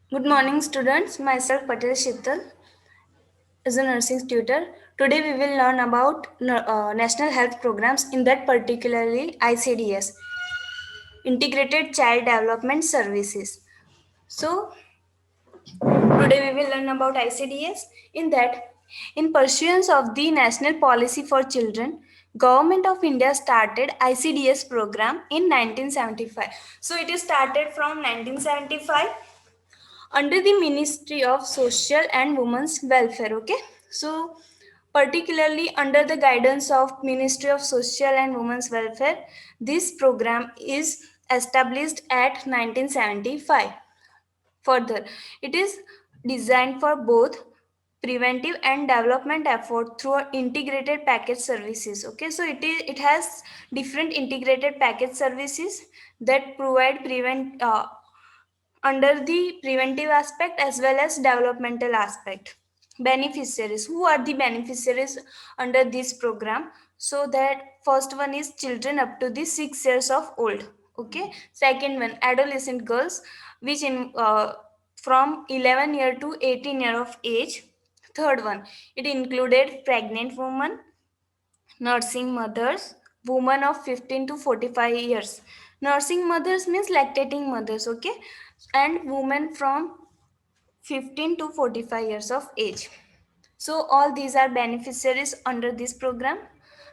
Good morning, students. Myself, Patel Shittal, is a nursing tutor. Today, we will learn about national health programs, in that particularly ICDS, Integrated Child Development Services. So, today we will learn about ICDS. In that, in pursuance of the National Policy for Children, Government of India started ICDS program in 1975. So, it is started from 1975 under the Ministry of Social and Women's Welfare. Okay, so particularly under the guidance of Ministry of Social and Women's Welfare, this program is established at 1975. Further, it is designed for both preventive and development effort through integrated package services. Okay, so it has different integrated package services that provide prevent under the preventive aspect as well as developmental aspect. Beneficiaries, who are the beneficiaries under this program? So that first one is children up to the 6 years of old. Okay, second one adolescent girls, which in from 11 year to 18 year of age. Third one, it included pregnant women, nursing mothers, women of 15 to 45 years. Nursing mothers means lactating mothers, okay? And women from 15 to 45 years of age. So all these are beneficiaries under this program.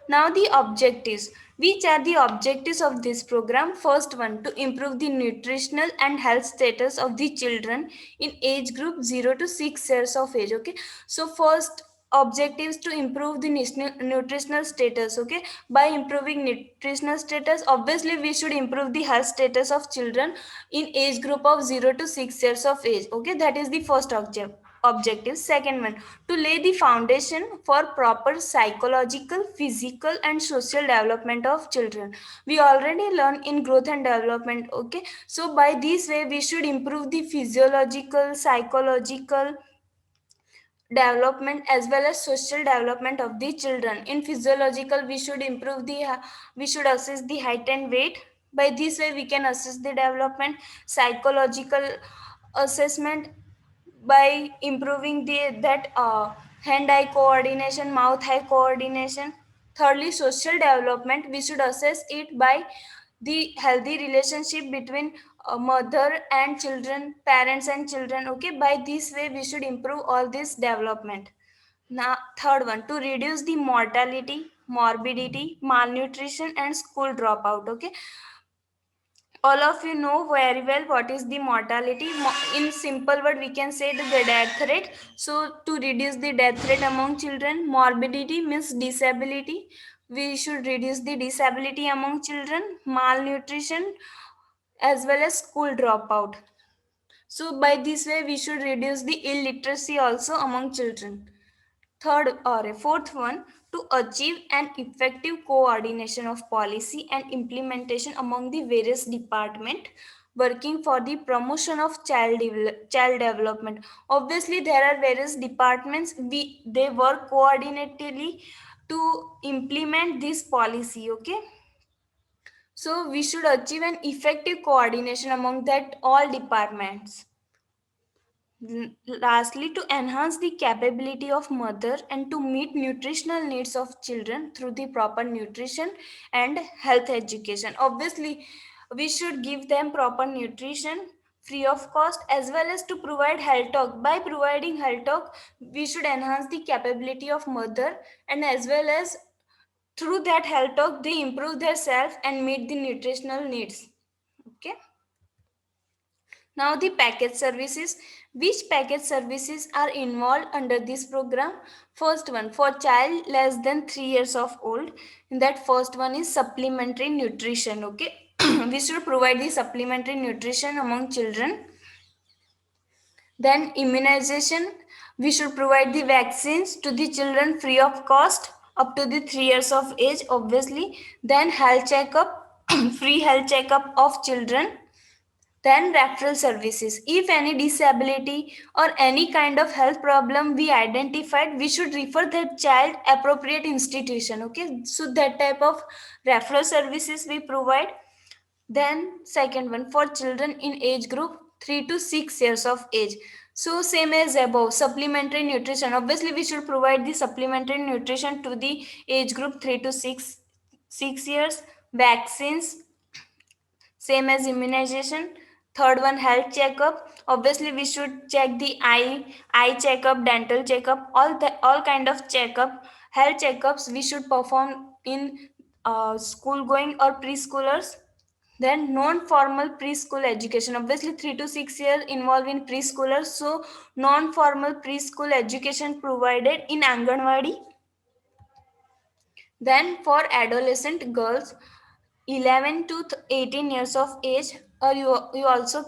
Now the objectives. Which are the objectives of this program? First one, to improve the nutritional and health status of the children in age group 0 to 6 years of age. Okay. So first objectives to improve the nutritional status. Okay. By improving nutritional status, obviously we should improve the health status of children in age group of 0 to 6 years of age. Okay. That is the first objective. Second one, to lay the foundation for proper psychological, physical and social development of children. We already learn in growth and development. Okay, so by this way we should improve the physiological, psychological development as well as social development of the children. In physiological, we should improve the we should assess the height and weight. By this way we can assess the development. Psychological assessment, by improving the that hand eye coordination, mouth eye coordination. Thirdly, social development, we should assess it by the healthy relationship between mother and children, parents and children. Okay, by this way we should improve all this development. Now third one, to reduce the mortality, morbidity, malnutrition and school dropout. Okay, all of you know very well what is the mortality. In simple word we can say the death rate. So to reduce the death rate among children, morbidity means disability, we should reduce the disability among children, malnutrition as well as school dropout. So by this way we should reduce the illiteracy also among children. Third or a fourth one, to achieve an effective coordination of policy and implementation among the various department working for the promotion of child development. Obviously there are various departments, they work coordinatedly to implement this policy. Okay, so we should achieve an effective coordination among that all departments. Lastly, to enhance the capability of mother and to meet nutritional needs of children through the proper nutrition and health education. Obviously, we should give them proper nutrition free of cost as well as to provide health talk. By providing health talk, we should enhance the capability of mother, and as well as through that health talk, they improve their self and meet the nutritional needs. Okay. Now the package services. Which package services are involved under this program? First one, for child less than 3 years of old. In that first one is supplementary nutrition. Okay. We should provide the supplementary nutrition among children. Then immunization. We should provide the vaccines to the children free of cost up to the 3 years of age, obviously. Then health checkup, free health checkup of children. Then referral services. If any disability or any kind of health problem we identified, we should refer that child appropriate institution. Okay, so that type of referral services we provide. Then second one, for children in age group 3 to 6 years of age. So same as above, supplementary nutrition. Obviously, we should provide the supplementary nutrition to the age group 3 to 6 years. Vaccines, same as immunization. Third one, health checkup. Obviously, we should check the eye checkup, dental checkup, all kind of checkup, health checkups we should perform in school going or preschoolers. Then non-formal preschool education. Obviously, 3 to 6 years involved in preschoolers. So non-formal preschool education provided in Anganwadi. Then for adolescent girls, 11 to 18 years of age, or you also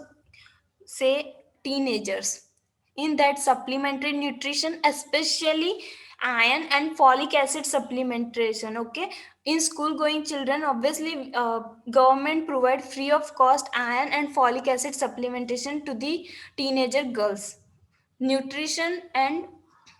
say teenagers, in that supplementary nutrition, especially iron and folic acid supplementation. Okay, in school going children, obviously government provide free of cost iron and folic acid supplementation to the teenager girls. Nutrition and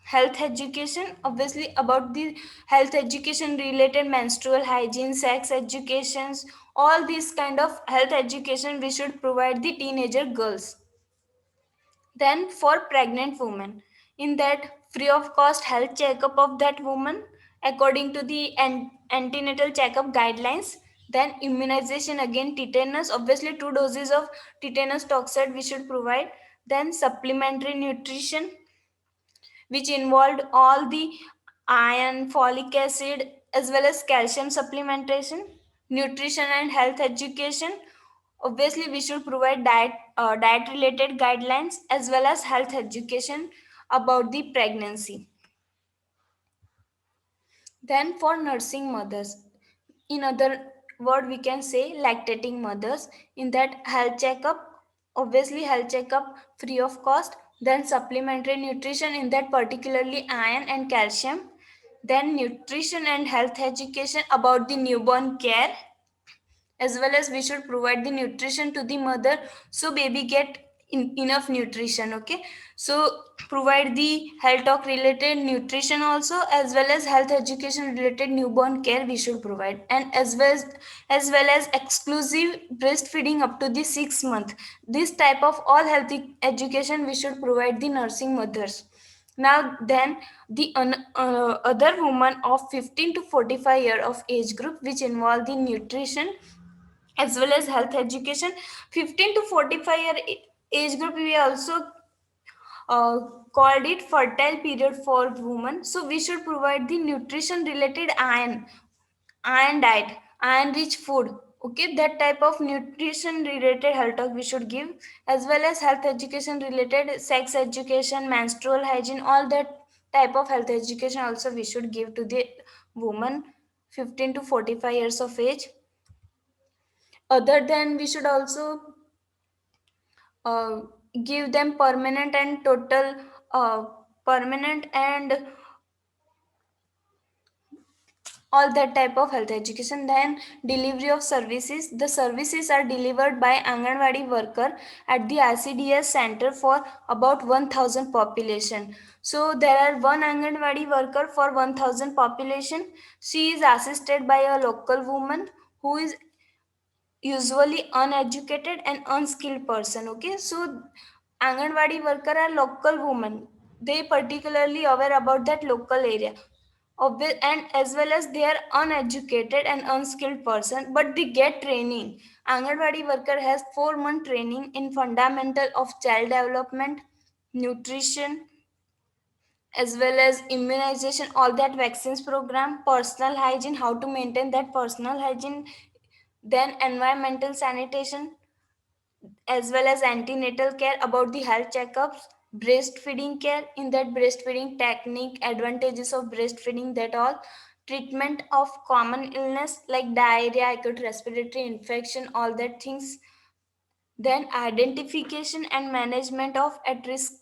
health education, obviously about the health education related, menstrual hygiene, sex educations, all these kind of health education we should provide the teenager girls. Then for pregnant women, in that free of cost health checkup of that woman according to the antenatal checkup guidelines. Then immunization, again tetanus, obviously 2 doses of tetanus toxoid we should provide. Then supplementary nutrition, which involved all the iron, folic acid, as well as calcium supplementation. Nutrition and health education. Obviously, we should provide diet related guidelines as well as health education about the pregnancy. Then for nursing mothers, in other word we can say lactating mothers, in that health checkup, obviously health checkup free of cost. Then supplementary nutrition, in that particularly iron and calcium. Then nutrition and health education about the newborn care, as well as we should provide the nutrition to the mother so baby get enough nutrition. Okay, so provide the health talk related nutrition also, as well as health education related newborn care we should provide. And as well as exclusive breastfeeding up to the 6 month. This type of all healthy education we should provide the nursing mothers. Now then, the other woman of 15 to 45 year of age group, which involve the nutrition as well as health education. 15 to 45 year age group, we also uh, called it fertile period for women. So we should provide the nutrition related iron diet, iron rich food. Okay, that type of nutrition related health talk we should give, as well as health education related sex education, menstrual hygiene, all that type of health education also we should give to the woman 15 to 45 years of age. Other than, we should also uh, give them permanent and total uh, permanent and all that type of health education. Then delivery of services, the services are delivered by Anganwadi worker at the ICDS center for about 1000 population. So there are one Anganwadi worker for 1000 population. She is assisted by a local woman who is usually uneducated and unskilled person. Okay, so Anganwadi worker are local women, they particularly aware about that local area. And as well as they are uneducated and unskilled person, but they get training. Anganwadi worker has 4 month training in fundamental of child development, nutrition, as well as immunization, all that vaccines program, personal hygiene, how to maintain that personal hygiene, then environmental sanitation, as well as antenatal care about the health checkups, breastfeeding care, in that breastfeeding technique, advantages of breastfeeding, that all, treatment of common illness like diarrhea, acute respiratory infection, all that things. Then identification and management of at risk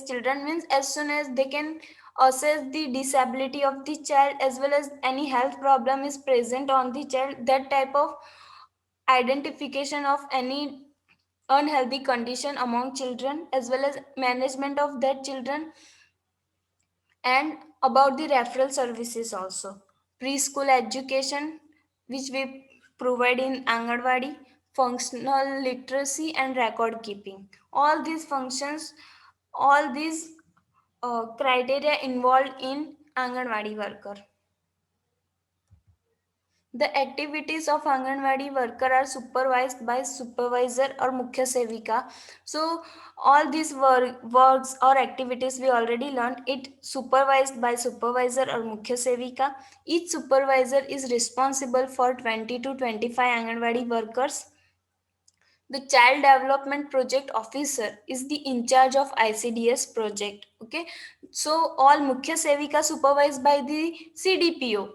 children means as soon as they can assess the disability of the child, as well as any health problem is present on the child, that type of identification of any unhealthy condition among children, as well as management of that children. And about the referral services also, preschool education which we provide in Anganwadi, functional literacy and record keeping. All these criteria involved in Anganwadi worker. The activities of Anganwadi worker are supervised by supervisor or Mukhya Sevika. So all these works or activities we already learned it supervised by supervisor or Mukhya Sevika. Each supervisor is responsible for 20 to 25 Anganwadi workers. The child development project officer is the in charge of ICDS project. Okay, so all Mukhya Sevika supervised by the CDPO,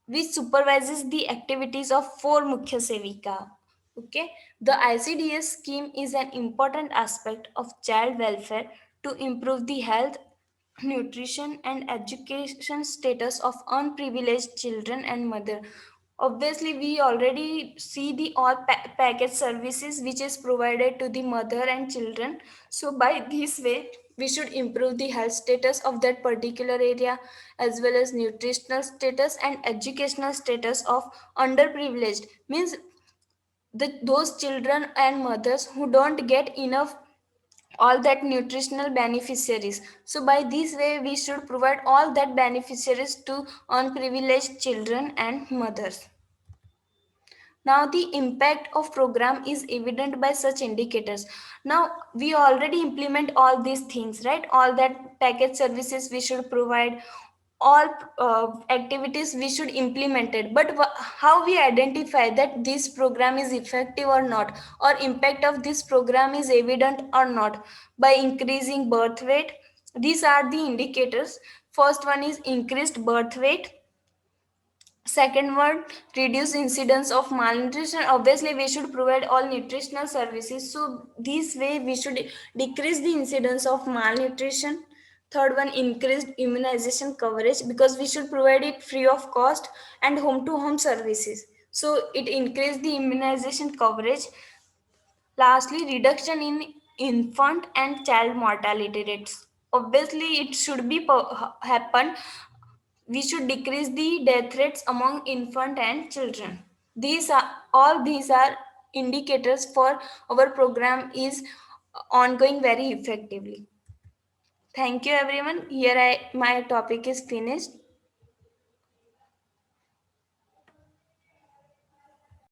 which supervises the activities of four Mukhya Sevika. Okay, the ICDS scheme is an important aspect of child welfare to improve the health, nutrition, and education status of unprivileged children and mother. Obviously, we already see the all package services which is provided to the mother and children. So by this way, we should improve the health status of that particular area as well as nutritional status and educational status of underprivileged means those children and mothers who don't get enough all that nutritional beneficiaries. So by this way we should provide all that beneficiaries to unprivileged children and mothers. Now the impact of program is evident by such indicators. Now we already implement all these things, right? All that package services we should provide, all activities we should implement it. But how we identify that this program is effective or not, or impact of this program is evident or not? By increasing birth weight. These are the indicators. First one is increased birth weight. Second one, reduce incidence of malnutrition. Obviously we should provide all nutritional services, so this way we should decrease the incidence of malnutrition. Third one, increased immunization coverage, because we should provide it free of cost and home to home services, so it increase the immunization coverage. Lastly, reduction in infant and child mortality rates. Obviously it should be happen. We should decrease the death rates among infant and children. These are indicators for our program is ongoing very effectively. Thank you everyone. Here my topic is finished.